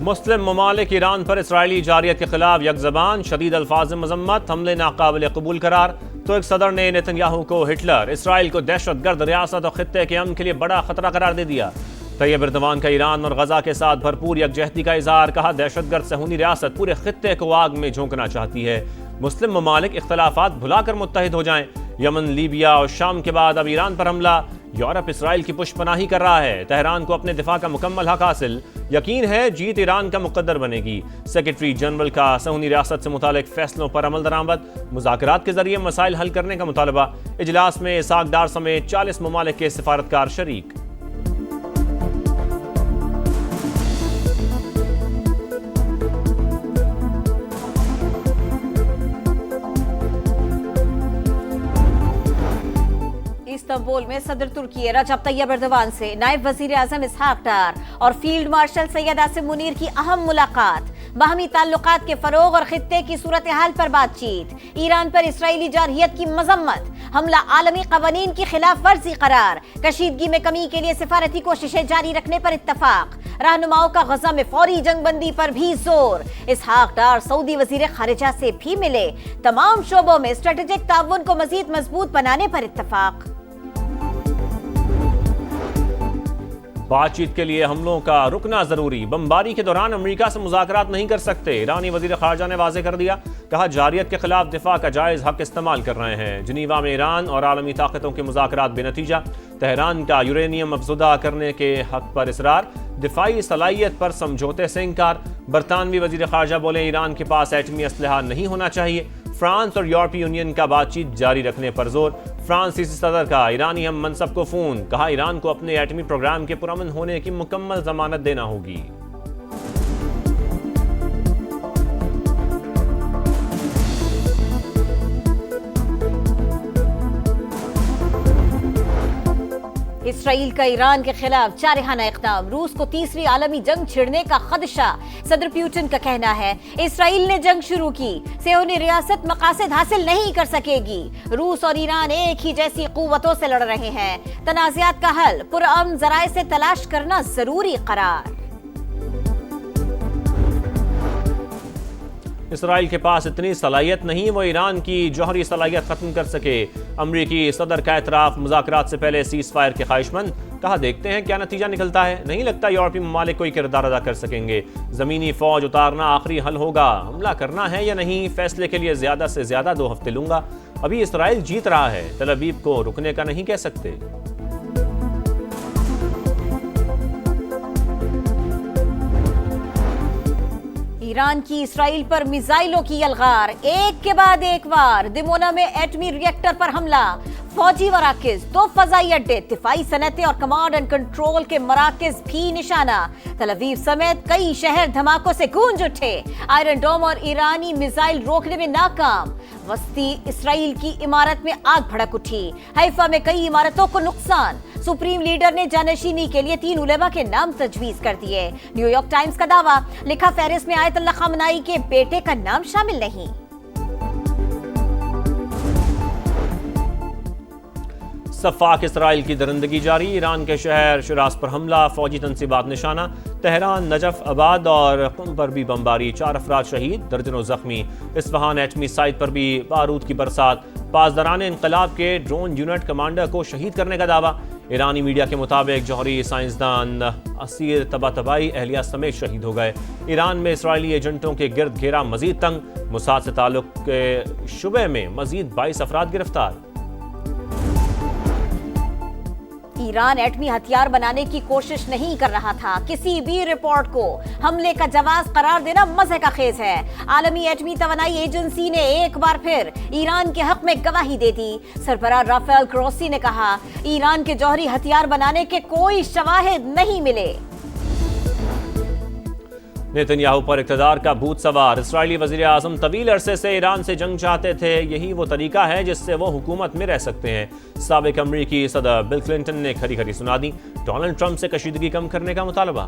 مسلم ممالک ایران پر اسرائیلی جارحیت کے خلاف یک زبان، شدید الفاظ مذمت، حملے ناقابل قبول قرار۔ تو ایک صدر نے نتن یاہو کو ہٹلر، اسرائیل کو دہشت گرد ریاست اور خطے کے امن کے لیے بڑا خطرہ قرار دے دیا۔ طیب اردوان کا ایران اور غزہ کے ساتھ بھرپور یکجہتی کا اظہار، کہا دہشت گرد صہیونی ریاست پورے خطے کو آگ میں جھونکنا چاہتی ہے۔ مسلم ممالک اختلافات بھلا کر متحد ہو جائیں۔ یمن، لیبیا اور شام کے بعد اب ایران پر حملہ، یورپ اسرائیل کی پشت پناہی کر رہا ہے۔ تہران کو اپنے دفاع کا مکمل حق حاصل، یقین ہے جیت ایران کا مقدر بنے گی۔ سیکرٹری جنرل کا صہیونی ریاست سے متعلق فیصلوں پر عمل درآمد، مذاکرات کے ذریعے مسائل حل کرنے کا مطالبہ۔ اجلاس میں اسحاق ڈار سمیت 40 ممالک کے سفارتکار شریک۔ استنبول میں صدر ترکی رجب طیب اردوان سے نائب وزیر اعظم اسحاق ڈار اور فیلڈ مارشل سید عاصم منیر کی اہم ملاقات، باہمی تعلقات کے فروغ اور خطے کی صورتحال پر بات چیت، ایران پر اسرائیلی جارحیت کی مذمت، حملہ عالمی قوانین کی خلاف ورزی قرار، کشیدگی میں کمی کے لیے سفارتی کوششیں جاری رکھنے پر اتفاق، رہنماؤں کا غزہ میں فوری جنگ بندی پر بھی زور۔ اسحاق ڈار سعودی وزیر خارجہ سے بھی ملے، تمام شعبوں میں اسٹریٹجک تعاون کو مزید مضبوط بنانے پر اتفاق۔ بات چیت کے لیے حملوں کا رکنا ضروری، بمباری کے دوران امریکہ سے مذاکرات نہیں کر سکتے، ایرانی وزیر خارجہ نے واضح کر دیا، کہا جارحیت کے خلاف دفاع کا جائز حق استعمال کر رہے ہیں۔ جنیوا میں ایران اور عالمی طاقتوں کے مذاکرات بے نتیجہ، تہران کا یورینیم افزودہ کرنے کے حق پر اصرار، دفاعی صلاحیت پر سمجھوتے سے انکار۔ برطانوی وزیر خارجہ بولے ایران کے پاس ایٹمی اسلحہ نہیں ہونا چاہیے۔ فرانس اور یورپی یونین کا بات چیت جاری رکھنے پر زور، فرانسیسی صدر کا ایرانی ہم منصب کو فون، کہا ایران کو اپنے ایٹمی پروگرام کے پرامن ہونے کی مکمل ضمانت دینا ہوگی۔ اسرائیل کا ایران کے خلاف جارحانہ اقدام، روس کو تیسری عالمی جنگ چھڑنے کا خدشہ۔ صدر پیوٹن کا کہنا ہے اسرائیل نے جنگ شروع کی، صہیونی ریاست مقاصد حاصل نہیں کر سکے گی۔ روس اور ایران ایک ہی جیسی قوتوں سے لڑ رہے ہیں، تنازعات کا حل پرامن ذرائع سے تلاش کرنا ضروری قرار۔ اسرائیل کے پاس اتنی صلاحیت نہیں وہ ایران کی جوہری صلاحیت ختم کر سکے، امریکی صدر کا اعتراف، مذاکرات سے پہلے سیز فائر کے خواہش مند، کہا دیکھتے ہیں کیا نتیجہ نکلتا ہے، نہیں لگتا یورپی ممالک کوئی کردار ادا کر سکیں گے، زمینی فوج اتارنا آخری حل ہوگا، حملہ کرنا ہے یا نہیں فیصلے کے لیے زیادہ سے زیادہ 2 ہفتے لوں گا، ابھی اسرائیل جیت رہا ہے، تل ابیب کو رکنے کا نہیں کہہ سکتے۔ ایران کی اسرائیل پر میزائلوں کی یلغار، ایک کے بعد ایک وار، دمونا میں ایٹمی ری ایکٹر پر حملہ، فوجی مراکز، 2 فضائی اڈے، دفاعی صنعتیں اور کمانڈ اینڈ کنٹرول کے مراکز بھی نشانہ، تل ابیب سمیت کئی شہر دھماکوں سے گونج اٹھے، آئرن ڈوم اور ایرانی میزائل روکنے میں ناکام، وسطی اسرائیل کی عمارت میں آگ بھڑک اٹھی، حیفا میں کئی عمارتوں کو نقصان، سپریم لیڈر نے جانشینی کے لیے 3 علماء کے نام تجویز کر دیے، نیو یارک ٹائمز کا دعویٰ، لکھا فہرست میں آیت اللہ خامنائی کے بیٹے کا نام شامل نہیں۔ صفاق اسرائیل کی درندگی جاری، ایران کے شہر شراز پر حملہ، فوجی تنصیبات نشانہ، تہران، نجف آباد اور قم پر بھی بمباری، 4 افراد شہید، درجنوں زخمی، اصفہان ایٹمی سائٹ پر بھی بارود کی برسات، پاسداران انقلاب کے ڈرون یونٹ کمانڈر کو شہید کرنے کا دعویٰ، ایرانی میڈیا کے مطابق جوہری سائنسدان اسیر طباطبائی اہلیہ سمیت شہید ہو گئے۔ ایران میں اسرائیلی ایجنٹوں کے گرد گھیرا مزید تنگ، موساد سے تعلق کے شبے میں مزید 22 افراد گرفتار۔ ایران ایٹمی ہتھیار بنانے کی کوشش نہیں کر رہا تھا، کسی بھی رپورٹ کو حملے کا جواز قرار دینا مزے کا خیز ہے۔ عالمی ایٹمی توانائی ایجنسی نے ایک بار پھر ایران کے حق میں گواہی دے دی۔ سربراہ رافیل گروسی نے کہا ایران کے جوہری ہتھیار بنانے کے کوئی شواہد نہیں ملے۔ نتن یاہو پر اقتدار کا بھوت سوار، اسرائیلی وزیر اعظم طویل عرصے سے ایران سے جنگ چاہتے تھے، یہی وہ طریقہ ہے جس سے وہ حکومت میں رہ سکتے ہیں۔ سابق امریکی صدر بل کلنٹن نے کھری کھری سنا دی، ڈونلڈ ٹرمپ سے کشیدگی کم کرنے کا مطالبہ۔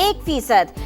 1%,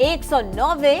190